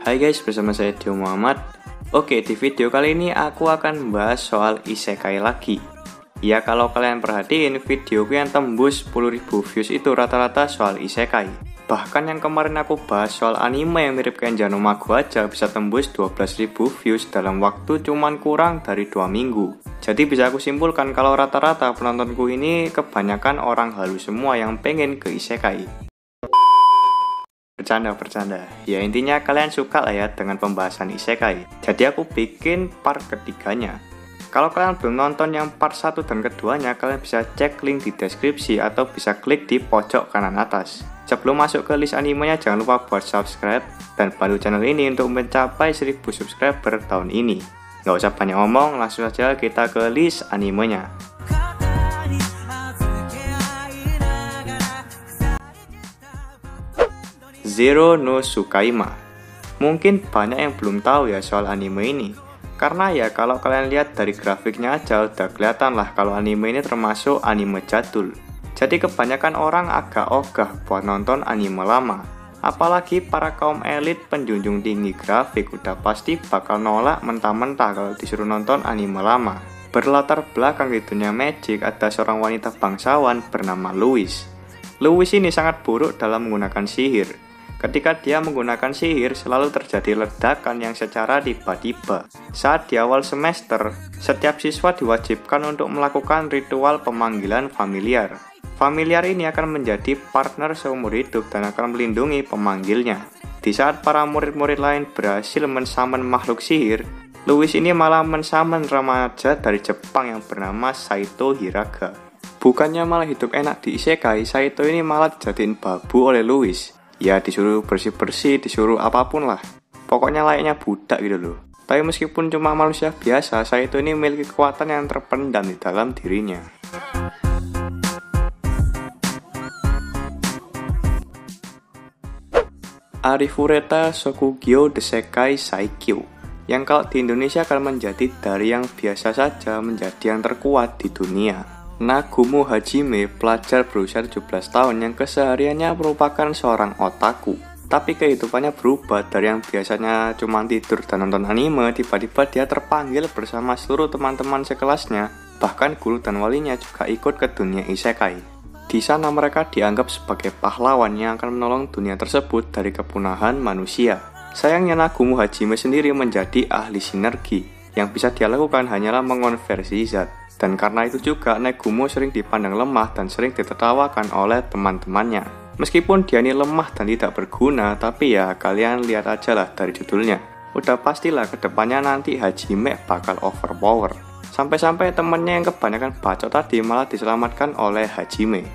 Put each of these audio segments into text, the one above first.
Hai guys, bersama saya Dio Muhammad. Oke, di video kali ini aku akan membahas soal isekai lagi. Ya, kalau kalian perhatiin, videoku yang tembus 10.000 views itu rata-rata soal isekai. Bahkan yang kemarin aku bahas soal anime yang mirip kayak Janomago aja bisa tembus 12.000 views dalam waktu cuman kurang dari 2 minggu. Jadi bisa aku simpulkan kalau rata-rata penontonku ini kebanyakan orang halu semua yang pengen ke isekai. Bercanda. Ya intinya kalian suka lah ya dengan pembahasan isekai. Jadi aku bikin part ketiganya. Kalau kalian belum nonton yang part 1 dan keduanya, kalian bisa cek link di deskripsi atau bisa klik di pojok kanan atas. Sebelum masuk ke list animenya, jangan lupa buat subscribe dan bantu channel ini untuk mencapai 1000 subscriber tahun ini. Nggak usah banyak ngomong, langsung saja kita ke list animenya. Zero no Tsukaima. Mungkin banyak yang belum tahu ya soal anime ini. Karena ya kalau kalian lihat dari grafiknya aja udah kelihatan lah kalau anime ini termasuk anime jadul. Jadi kebanyakan orang agak ogah buat nonton anime lama. Apalagi para kaum elit penjunjung tinggi grafik udah pasti bakal nolak mentah-mentah kalau disuruh nonton anime lama. Berlatar belakang di dunia magic ada seorang wanita bangsawan bernama Louis. Louis ini sangat buruk dalam menggunakan sihir. Ketika dia menggunakan sihir, selalu terjadi ledakan yang secara tiba-tiba. Saat di awal semester, setiap siswa diwajibkan untuk melakukan ritual pemanggilan familiar. Familiar ini akan menjadi partner seumur hidup dan akan melindungi pemanggilnya. Di saat para murid-murid lain berhasil mensamen makhluk sihir, Louis ini malah mensamen remaja dari Jepang yang bernama Saito Hiraga. Bukannya malah hidup enak di isekai, Saito ini malah dijadiin babu oleh Louis. Ya disuruh bersih-bersih, disuruh apapun lah. Pokoknya layaknya budak gitu loh. Tapi meskipun cuma manusia biasa, Saito ini memiliki kekuatan yang terpendam di dalam dirinya. Arifureta Shokugyo Desekai Saikyo, yang kalau di Indonesia akan menjadi dari yang biasa saja menjadi yang terkuat di dunia. Nagumo Hajime, pelajar berusia 17 tahun yang kesehariannya merupakan seorang otaku. Tapi kehidupannya berubah dari yang biasanya cuma tidur dan nonton anime, tiba-tiba dia terpanggil bersama seluruh teman-teman sekelasnya. Bahkan guru dan walinya juga ikut ke dunia isekai. Di sana mereka dianggap sebagai pahlawan yang akan menolong dunia tersebut dari kepunahan manusia. Sayangnya Nagumo Hajime sendiri menjadi ahli sinergi. Yang bisa dia lakukan hanyalah mengonversi zat. Dan karena itu juga Nagumo sering dipandang lemah dan sering ditertawakan oleh teman-temannya. Meskipun dia ini lemah dan tidak berguna, tapi ya kalian lihat aja lah dari judulnya. Udah pastilah kedepannya nanti Hajime bakal overpower. Sampai-sampai temennya yang kebanyakan bacot tadi malah diselamatkan oleh Hajime.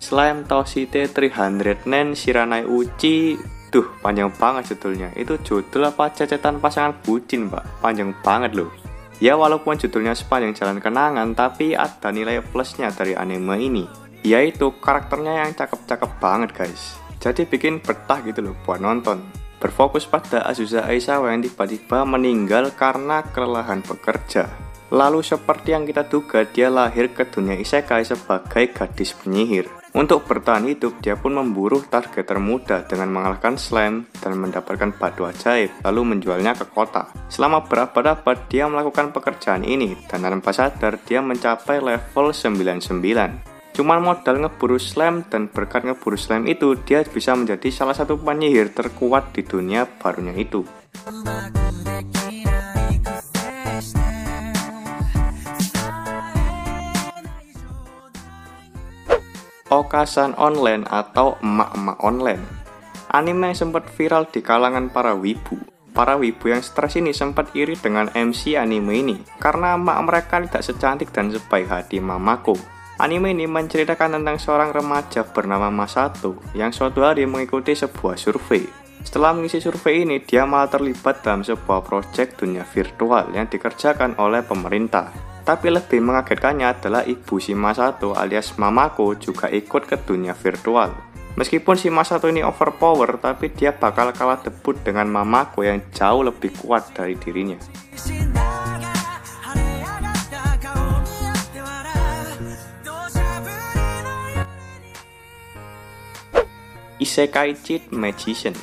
Slime Toshite 300 Nen Shiranai Uchi. Duh, panjang banget judulnya. Itu judul apa cecetan pasangan bucin, Pak? Panjang banget loh. Ya walaupun judulnya sepanjang jalan kenangan, tapi ada nilai plusnya dari anime ini, yaitu karakternya yang cakep-cakep banget guys. Jadi bikin betah gitu loh buat nonton. Berfokus pada Azusa Aizawa yang tiba-tiba meninggal karena kelelahan bekerja. Lalu seperti yang kita duga, dia lahir ke dunia isekai sebagai gadis penyihir. Untuk bertahan hidup, dia pun memburu target termuda dengan mengalahkan slime dan mendapatkan batu ajaib, lalu menjualnya ke kota. Selama berabad-abad, dia melakukan pekerjaan ini, dan tanpa sadar, dia mencapai level 99. Cuman modal ngeburu slime, dan berkat ngeburu slime itu, dia bisa menjadi salah satu penyihir terkuat di dunia barunya itu. Okasan Online atau emak-emak online. Anime yang sempat viral di kalangan para wibu. Para wibu yang stres ini sempat iri dengan MC anime ini karena emak mereka tidak secantik dan sebaik hati Mamako. Anime ini menceritakan tentang seorang remaja bernama Masato yang suatu hari mengikuti sebuah survei. Setelah mengisi survei ini, dia malah terlibat dalam sebuah proyek dunia virtual yang dikerjakan oleh pemerintah. Tapi lebih mengagetkannya adalah ibu si Masato alias Mamako juga ikut ke dunia virtual. Meskipun si Masato ini overpower, tapi dia bakal kalah debut dengan Mamako yang jauh lebih kuat dari dirinya. Isekai Cheat Magician.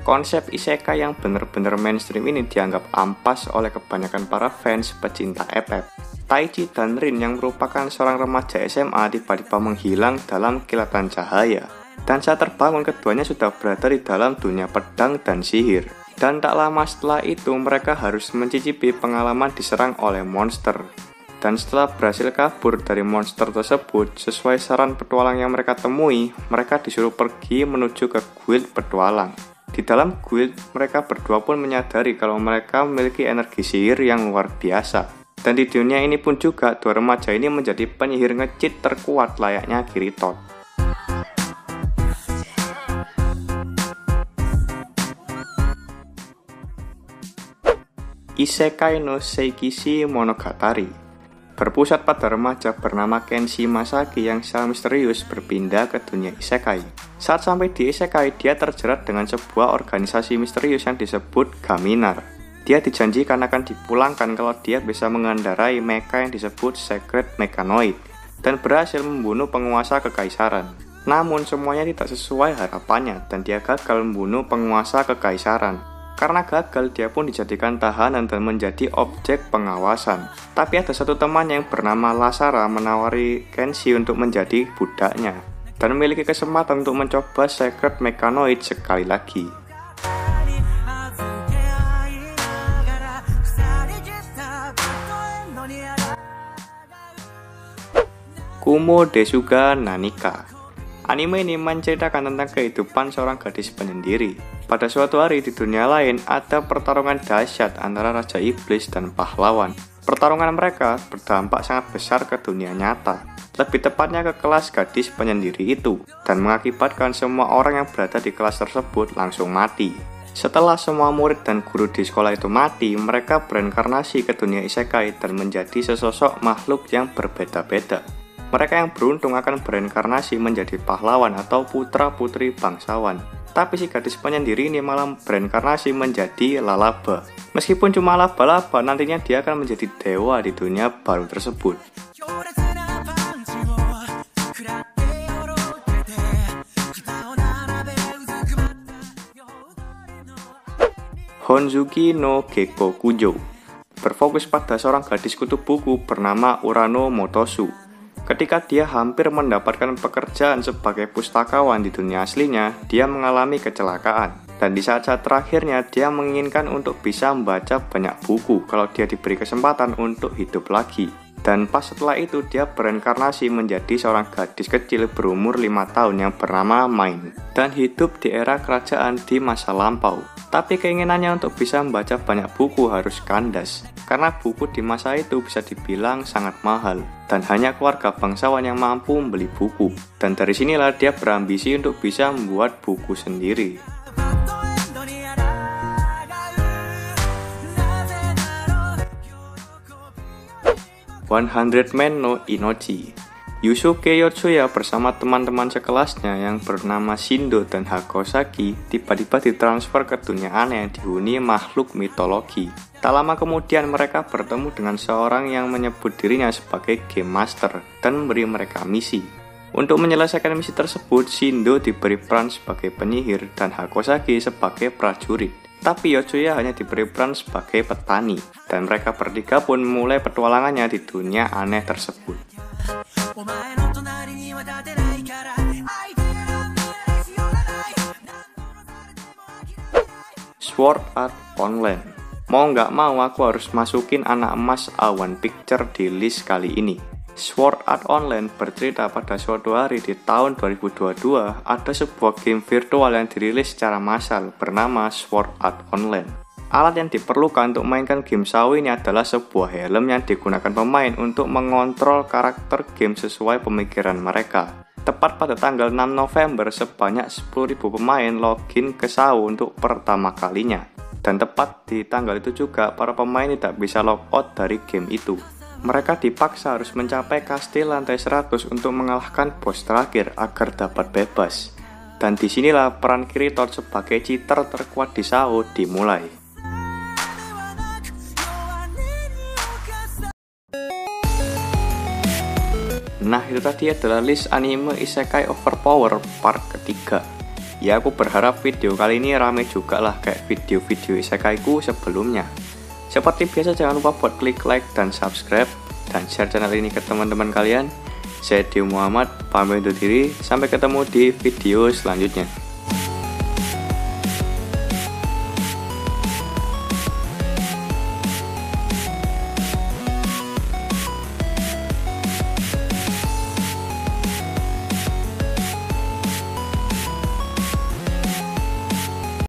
Konsep isekai yang benar-benar mainstream ini dianggap ampas oleh kebanyakan para fans pecinta FF. Taichi dan Rin yang merupakan seorang remaja SMA tiba-tiba menghilang dalam kilatan cahaya. Dan saat terbangun keduanya sudah berada di dalam dunia pedang dan sihir. Dan tak lama setelah itu mereka harus mencicipi pengalaman diserang oleh monster. Dan setelah berhasil kabur dari monster tersebut, sesuai saran petualang yang mereka temui, mereka disuruh pergi menuju ke guild petualang. Di dalam guild, mereka berdua pun menyadari kalau mereka memiliki energi sihir yang luar biasa. Dan di dunia ini pun juga, dua remaja ini menjadi penyihir nge-cheat terkuat layaknya Kirito. Isekai no Seikishi Monogatari berpusat pada remaja bernama Kenshi Masaki yang secara misterius berpindah ke dunia isekai. Saat sampai di isekai, dia terjerat dengan sebuah organisasi misterius yang disebut Gaminar. Dia dijanjikan akan dipulangkan kalau dia bisa mengendarai mecha yang disebut Secret Mechanoid dan berhasil membunuh penguasa kekaisaran. Namun semuanya tidak sesuai harapannya dan dia gagal membunuh penguasa kekaisaran. Karena gagal, dia pun dijadikan tahanan dan menjadi objek pengawasan. Tapi ada satu teman yang bernama Lasara menawari Kenshi untuk menjadi budaknya dan memiliki kesempatan untuk mencoba Secret Mechanoid sekali lagi. Kumo Desuga Nanika. Anime ini menceritakan tentang kehidupan seorang gadis penyendiri. Pada suatu hari di dunia lain, ada pertarungan dahsyat antara Raja Iblis dan pahlawan. Pertarungan mereka berdampak sangat besar ke dunia nyata, lebih tepatnya ke kelas gadis penyendiri itu, dan mengakibatkan semua orang yang berada di kelas tersebut langsung mati. Setelah semua murid dan guru di sekolah itu mati, mereka bereinkarnasi ke dunia isekai dan menjadi sesosok makhluk yang berbeda-beda. Mereka yang beruntung akan bereinkarnasi menjadi pahlawan atau putra-putri bangsawan. Tapi si gadis penyendiri ini malah bereinkarnasi menjadi lalaba. Meskipun cuma laba-laba, nantinya dia akan menjadi dewa di dunia baru tersebut. Honzuki no Gekko Kujo berfokus pada seorang gadis kutu buku bernama Urano Motosu. Ketika dia hampir mendapatkan pekerjaan sebagai pustakawan di dunia aslinya, dia mengalami kecelakaan. Dan di saat-saat terakhirnya, dia menginginkan untuk bisa membaca banyak buku kalau dia diberi kesempatan untuk hidup lagi. Dan pas setelah itu, dia bereinkarnasi menjadi seorang gadis kecil berumur 5 tahun yang bernama Main. Dan hidup di era kerajaan di masa lampau. Tapi keinginannya untuk bisa membaca banyak buku harus kandas. Karena buku di masa itu bisa dibilang sangat mahal. Dan hanya keluarga bangsawan yang mampu membeli buku. Dan dari sinilah dia berambisi untuk bisa membuat buku sendiri. 100 Men no Inochi. Yusuke Yotsuya bersama teman-teman sekelasnya yang bernama Shindo dan Hakosaki tiba-tiba ditransfer ke dunia aneh yang dihuni makhluk mitologi. Tak lama kemudian mereka bertemu dengan seorang yang menyebut dirinya sebagai Game Master dan memberi mereka misi. Untuk menyelesaikan misi tersebut, Shindo diberi peran sebagai penyihir dan Hakosaki sebagai prajurit. Tapi Yotsuya hanya diberi peran sebagai petani, dan mereka bertiga pun memulai petualangannya di dunia aneh tersebut. Sword Art Online. Mau nggak mau aku harus masukin anak emas A1 Picture di list kali ini. Sword Art Online bercerita pada suatu hari di tahun 2022 ada sebuah game virtual yang dirilis secara massal bernama Sword Art Online. Alat yang diperlukan untuk mainkan game SAO ini adalah sebuah helm yang digunakan pemain untuk mengontrol karakter game sesuai pemikiran mereka. Tepat pada tanggal 6 November sebanyak 10.000 pemain login ke SAO untuk pertama kalinya. Dan tepat di tanggal itu juga para pemain tidak bisa logout dari game itu. Mereka dipaksa harus mencapai kastil lantai 100 untuk mengalahkan bos terakhir agar dapat bebas. Dan disinilah peran Kirito sebagai cheater terkuat di SAO dimulai. Nah, itu tadi adalah list anime Isekai Overpower part ketiga. Ya aku berharap video kali ini rame juga lah kayak video-video isekaiku sebelumnya. Seperti biasa jangan lupa buat klik like dan subscribe dan share channel ini ke teman-teman kalian. Saya Dio Muhammad, pamit undur diri, sampai ketemu di video selanjutnya.